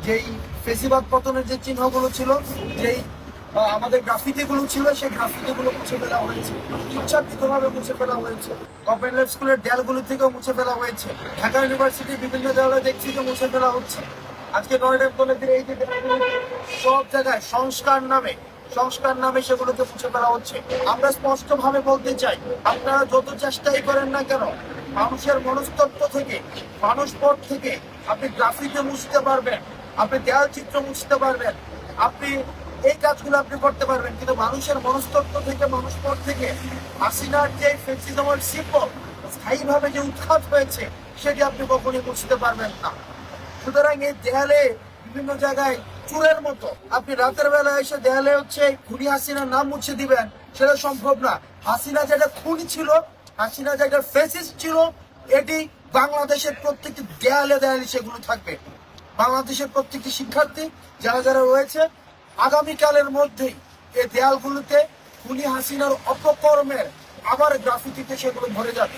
যেই ফেসিবাদ পতনের যে চিহ্নগুলো ছিল, যেই আমাদের গ্রাফিতিগুলো ছিল, সেই গ্রাফিতিগুলো মুছে ফেলা হয়েছে, ইচ্ছাকৃতভাবে মুছে ফেলা হয়েছে। গভর্নমেন্ট স্কুলের দেয়ালগুলো থেকেও মুছে ফেলা হয়েছে। ঢাকা ইউনিভার্সিটির বিভিন্ন দেওয়ালে দেখছি যে মুছে ফেলা হচ্ছে। আজকে নয়ডা কলেজের এই যে দেয়ালগুলো, সব জায়গায় সংস্কার নামে সেগুলোকে মুছে ফেলা হচ্ছে। আমরা স্পষ্ট ভাবে বলতে চাই, আপনারা যত চেষ্টাই করেন না কেন, মানুষের মনস্তত্ত্ব থেকে, মানুষ পথ থেকে আপনি গ্রাফিকে মুছতে পারবেন, আপনি দেয়াল চিত্র মুছতে পারবেন, আপনি এই কাজগুলো আপনি করতে পারবেন, কিন্তু মানুষের মনস্তত্ত্ব থেকে, মানুষ পথ থেকে হাসিনার যে ফ্যাসিজমের সিম্বল স্থায়ীভাবে যে উৎখাত হয়েছে, সেটি আপনি কখনই মুছতে পারবেন না। সুতরাং এই দেয়ালে বিভিন্ন জায়গায় চুরের মতো আপনি রাতের বেলা এসে দেয়ালে খুনি হাসিনার নাম মুছে দিবেন, সেটা সম্ভব না। হাসিনা যেটা খুনি ছিল, হাসিনা যেটা ফেসিস্ট ছিল, এটি বাংলাদেশের প্রত্যেকটি দেয়ালে দেয়ালে সেগুলো থাকবে। বাংলাদেশের প্রত্যেকটি শিক্ষার্থী যারা যারা রয়েছে, আগামীকালের মধ্যেই এই দেয়ালগুলোতে খুনি হাসিনার অপকর্মের আবার গ্রাফিতিতে সেগুলো ভরে যাবে।